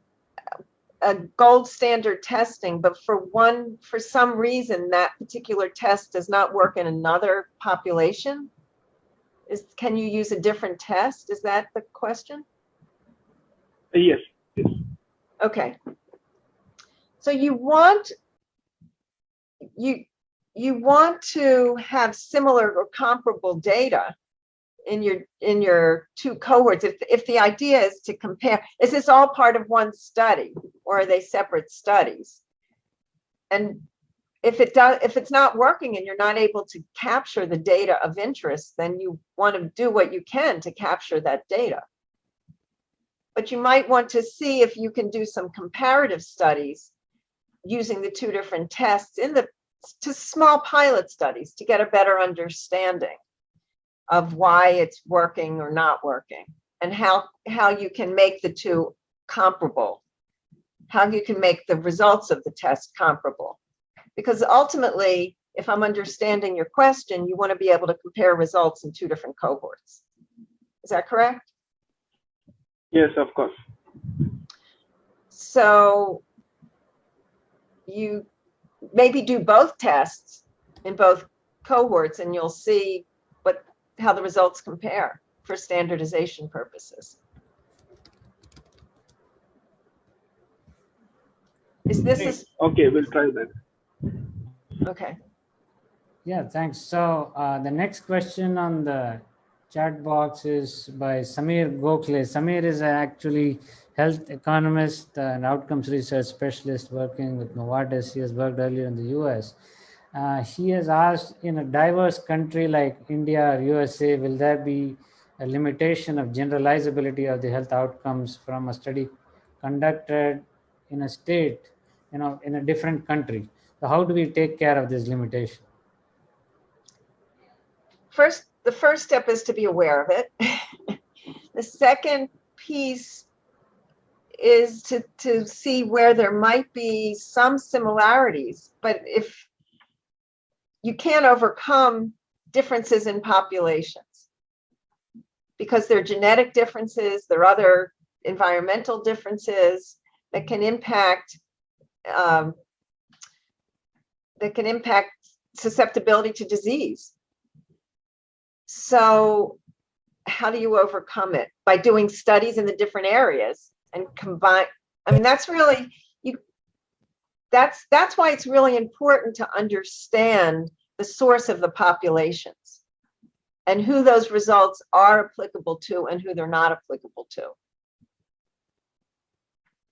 a gold standard testing, but for some reason that particular test does not work in another population, can you use a different test? Is that the question? Yes. Okay. So you want to have similar or comparable data in your two cohorts. If the idea is to compare, is this all part of one study or are they separate studies? And if it's not working and you're not able to capture the data of interest, then you want to do what you can to capture that data. But you might want to see if you can do some comparative studies using the two different tests to small pilot studies to get a better understanding of why it's working or not working, and how you can make the two comparable, how you can make the results of the test comparable. Because ultimately, if I'm understanding your question, you want to be able to compare results in two different cohorts. Is that correct? Yes, of course. So you maybe do both tests in both cohorts and you'll see how the results compare for standardization purposes. Okay, we'll try that. Okay. Yeah, thanks. So the next question on the chat box is by Samir Gokhale. Samir is actually health economist and outcomes research specialist working with Novartis. He has worked earlier in the US. He has asked, in a diverse country like India or USA, will there be a limitation of generalizability of the health outcomes from a study conducted in a state, in a different country? So how do we take care of this limitation? The first step is to be aware of it. The second piece is to see where there might be some similarities, but if you can't overcome differences in populations because there are genetic differences, there are other environmental differences that can impact susceptibility to disease. So how do you overcome it? By doing studies in the different areas and combine. I mean, that's really that's why it's really important to understand the source of the populations and who those results are applicable to and who they're not applicable to.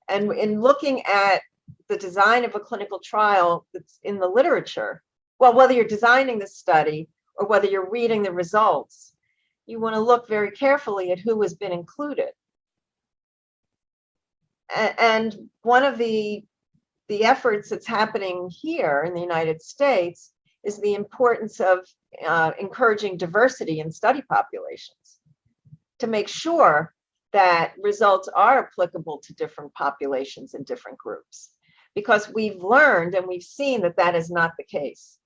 And in looking at the design of a clinical trial that's in the literature, well, whether you're designing the study or whether you're reading the results, you want to look very carefully at who has been included. And one of the efforts that's happening here in the United States is the importance of encouraging diversity in study populations to make sure that results are applicable to different populations and different groups, because we've learned and we've seen that that is not the case.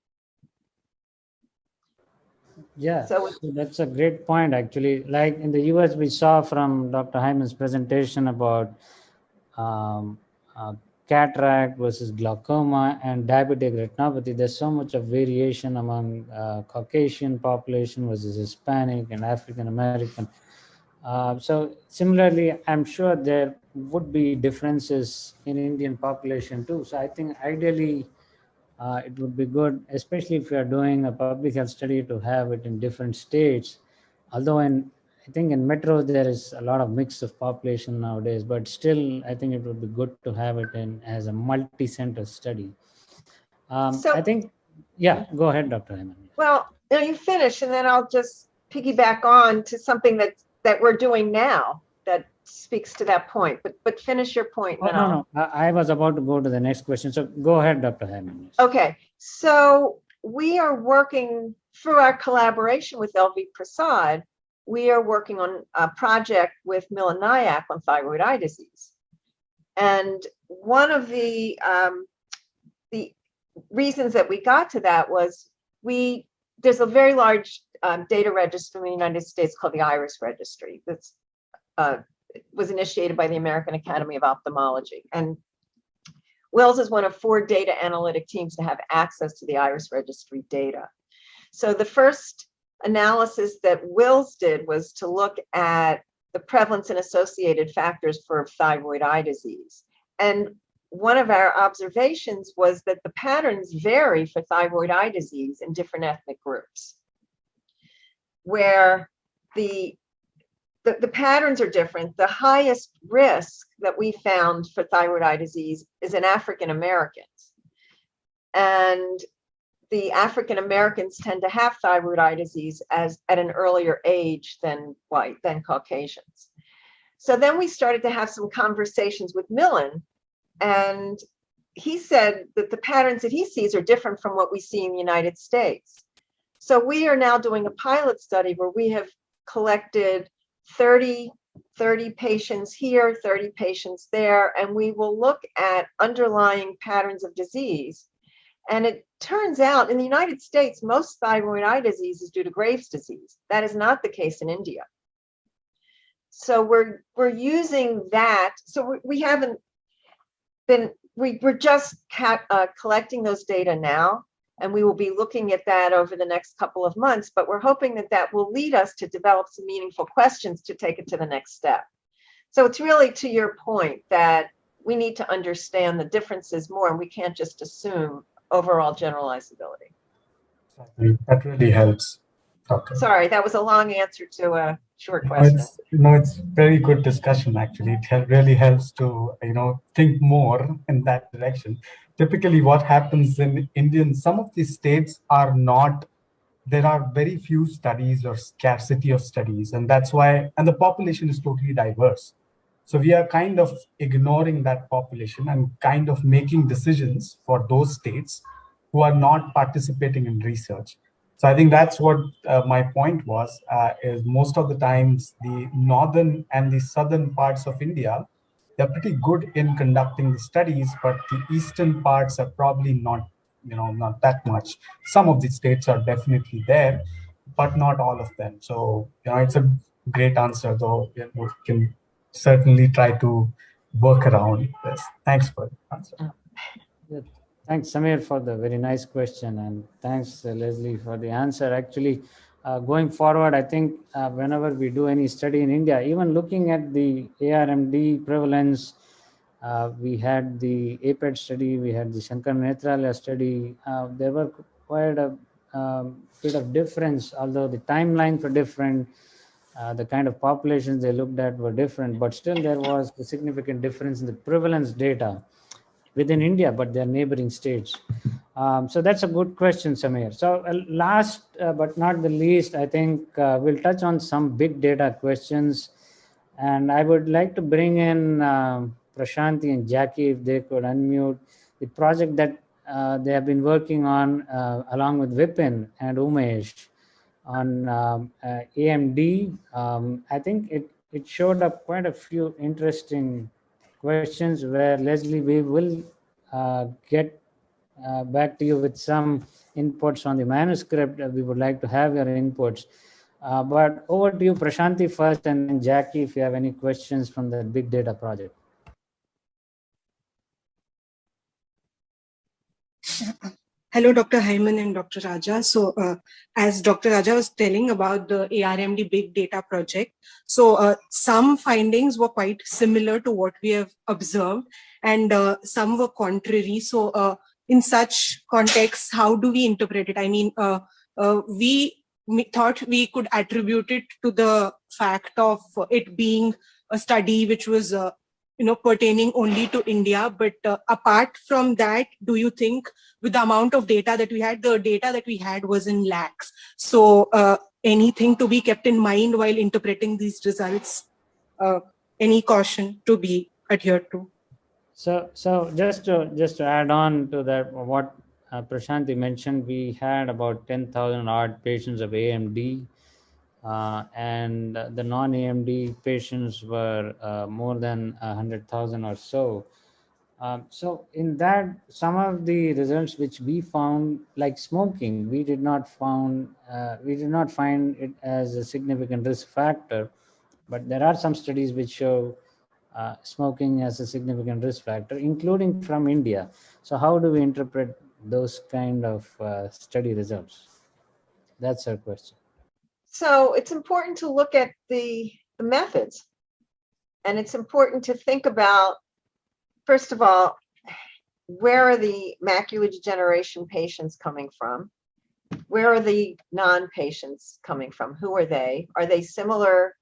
Yeah, so that's a great point, actually. Like in the US, we saw from Dr. Hyman's presentation about cataract versus glaucoma and diabetic retinopathy. There's so much of variation among Caucasian population versus Hispanic and African American. So similarly, I'm sure there would be differences in Indian population too. So I think ideally it would be good, especially if you are doing a public health study, to have it in different states. Although I think in metros there is a lot of mix of population nowadays, but still I think it would be good to have it in as a multi-center study. I think, yeah, go ahead, Dr. Hyman. Well, you finish and then I'll just piggyback on to something that we're doing now that speaks to that point, but finish your point. Oh, no, I was about to go to the next question. So go ahead, Dr. Hyman. Okay, so we are working through our collaboration with LV Prasad. We are working on a project with Milan Nayak on thyroid eye disease. And one of the reasons that we got to that was there's a very large data registry in the United States called the IRIS registry that's was initiated by the American Academy of Ophthalmology. And Wills is one of 4 data analytic teams to have access to the IRIS registry data. So the first analysis that Wills did was to look at the prevalence and associated factors for thyroid eye disease. And one of our observations was that the patterns vary for thyroid eye disease in different ethnic groups, where the patterns are different. The highest risk that we found for thyroid eye disease is in African Americans. And the African Americans tend to have thyroid eye disease at an earlier age than Caucasians. So then we started to have some conversations with Milan, and he said that the patterns that he sees are different from what we see in the United States. So we are now doing a pilot study where we have collected 30 patients here, 30 patients there, and we will look at underlying patterns of disease. And it turns out in the United States, most thyroid eye disease is due to Graves' disease. That is not the case in India. so we're using that. So we haven't been, we're just collecting those data now, and we will be looking at that over the next couple of months, but we're hoping that that will lead us to develop some meaningful questions to take it to the next step. So it's really to your point that we need to understand the differences more, and we can't just assume overall generalizability. That really helps, Doctor. Sorry, that was a long answer to a short question. It's very good discussion, actually. It really helps to, think more in that direction. Typically, what happens in Indian, some of these states are not, there are very few studies or scarcity of studies, and that's why, and the population is totally diverse. So we are kind of ignoring that population and kind of making decisions for those states who are not participating in research. So I think that's what my point was, is most of the times the northern and the southern parts of India, they're pretty good in conducting the studies, but the eastern parts are probably not, not that much. Some of the states are definitely there, but not all of them. So, it's a great answer, though. We can certainly try to work around this. Thanks for the answer. Yeah, thanks, Samir, for the very nice question, and thanks, Leslie, for the answer. Actually, going forward, I think whenever we do any study in India, even looking at the ARMD prevalence, we had the APED study, we had the Shankar Nethralaya study. There were quite a bit of difference, although the timelines were different. The kind of populations they looked at were different, but still there was a significant difference in the prevalence data within India, but their neighboring states. So that's a good question, Samir. So last but not the least, I think we'll touch on some big data questions. And I would like to bring in Prashanti and Jackie, if they could unmute the project that they have been working on along with Vipin and Umesh on AMD. I think it showed up quite a few interesting questions where, Leslie, we will get back to you with some inputs on the manuscript. We would like to have your inputs. But over to you, Prashanti, first, and then Jackie, if you have any questions from the big data project. Hello, Dr. Hyman and Dr. Raja. So as Dr. Raja was telling about the ARMD big data project, so some findings were quite similar to what we have observed, and some were contrary. So in such contexts, how do we interpret it? I mean, we thought we could attribute it to the fact of it being a study which was pertaining only to India. But apart from that, do you think with the amount of data that we had, the data that we had was in lakhs? So anything to be kept in mind while interpreting these results? Any caution to be adhered to? So just to add on to that, what Prashanti mentioned, we had about 10,000 odd patients of AMD. And the non-AMD patients were more than 100,000 or so. So in that, some of the results which we found, like smoking, we did not find it as a significant risk factor, but there are some studies which show smoking as a significant risk factor, including from India. So how do we interpret those kind of study results? That's our question. So it's important to look at the methods, and it's important to think about, first of all, where are the macular degeneration patients coming from? Where are the non-patients coming from? Who are they? Are they similar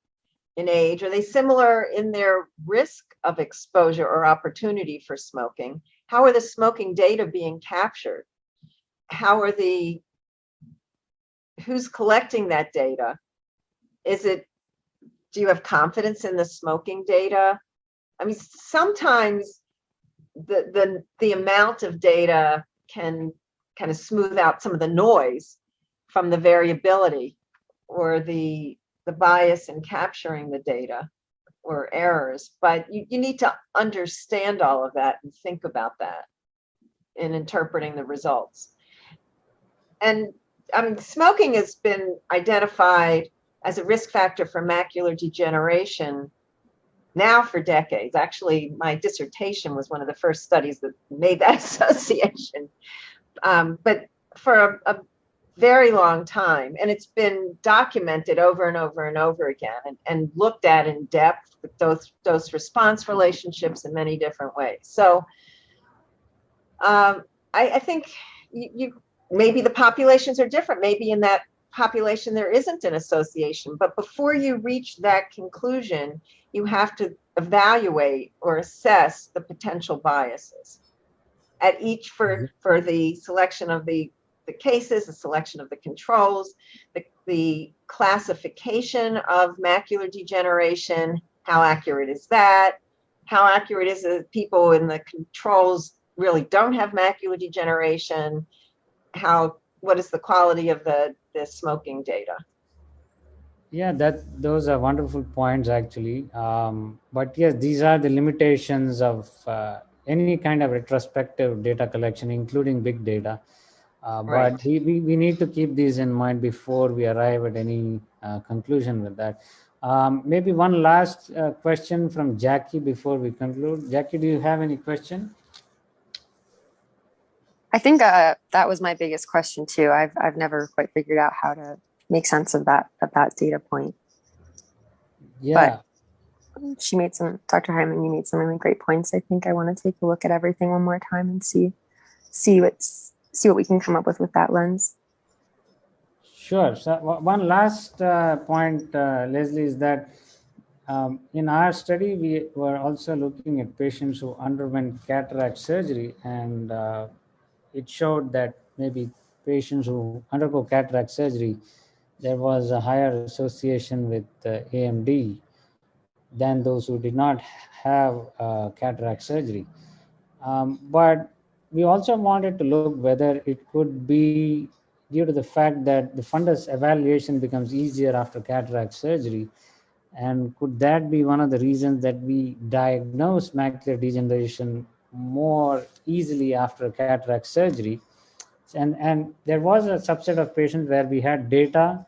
in age? Are they similar in their risk of exposure or opportunity for smoking? How are the smoking data being captured? Who's collecting that data? Do you have confidence in the smoking data? I mean, sometimes the amount of data can kind of smooth out some of the noise from the variability or the bias in capturing the data or errors, but you need to understand all of that and think about that in interpreting the results. And I mean, smoking has been identified as a risk factor for macular degeneration now for decades. Actually, my dissertation was one of the first studies that made that association. But for a very long time, and it's been documented over and over and over again, and looked at in depth with dose response relationships in many different ways. So I think you maybe the populations are different. Maybe in that population there isn't an association, but before you reach that conclusion, you have to evaluate or assess the potential biases at each for the selection of the cases, the selection of the controls, the classification of macular degeneration. How accurate is that? How accurate is it people in the controls really don't have macular degeneration? What is the quality of the smoking data? Yeah, those are wonderful points actually. But yes, these are the limitations of any kind of retrospective data collection, including big data. Right. But we need to keep these in mind before we arrive at any conclusion with that. Maybe one last question from Jackie before we conclude. Jackie, do you have any question? I think that was my biggest question too. I've never quite figured out how to make sense of that data point. Yeah. But she made Dr. Hyman, you made some really great points. I think I want to take a look at everything one more time and see what we can come up with that lens. Sure. So one last point, Leslie, is that in our study, we were also looking at patients who underwent cataract surgery, and it showed that maybe patients who undergo cataract surgery, there was a higher association with AMD than those who did not have cataract surgery. But we also wanted to look whether it could be due to the fact that the fundus evaluation becomes easier after cataract surgery. And could that be one of the reasons that we diagnose macular degeneration more easily after cataract surgery? And there was a subset of patients where we had data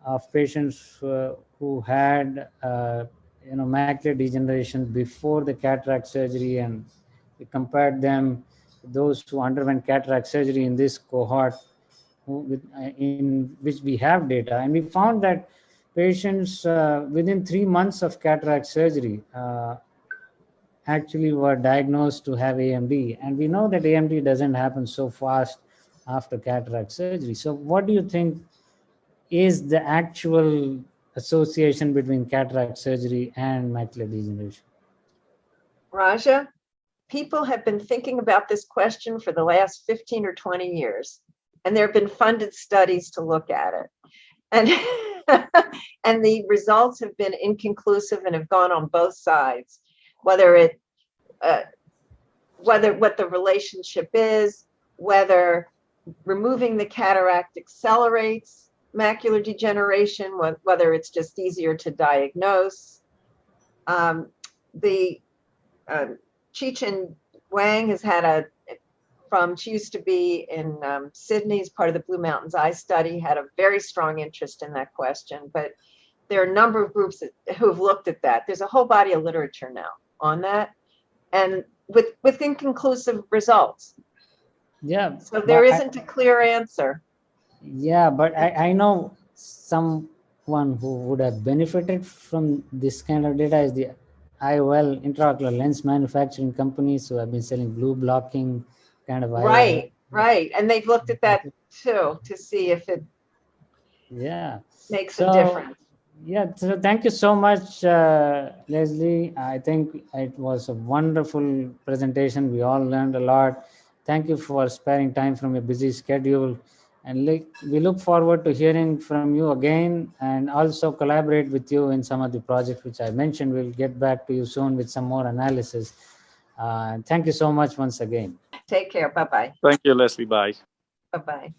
of patients who had macular degeneration before the cataract surgery, and we compared them to those who underwent cataract surgery in this cohort in which we have data. And we found that patients within 3 months of cataract surgery actually were diagnosed to have AMD. And we know that AMD doesn't happen so fast after cataract surgery. So what do you think is the actual association between cataract surgery and macular degeneration? Raja, people have been thinking about this question for the last 15 or 20 years, and there have been funded studies to look at it. And, and the results have been inconclusive and have gone on both sides, whether what the relationship is, whether removing the cataract accelerates macular degeneration, whether it's just easier to diagnose. Chi-Chin Wang has had she used to be in Sydney as part of the Blue Mountains Eye Study, had a very strong interest in that question. But there are a number of groups who have looked at that. There's a whole body of literature now on that, and with inconclusive results. Yeah. So there isn't a clear answer. Yeah, but I know someone who would have benefited from this kind of data is the IOL, intraocular lens manufacturing companies who have been selling blue blocking kind of IOL. Right. And they've looked at that too to see if it makes a difference. Yeah, so thank you so much, Leslie. I think it was a wonderful presentation. We all learned a lot. Thank you for sparing time from your busy schedule. And we look forward to hearing from you again, and also collaborate with you in some of the projects which I mentioned. We'll get back to you soon with some more analysis. Thank you so much once again. Take care. Bye-bye. Thank you, Leslie. Bye. Bye-bye.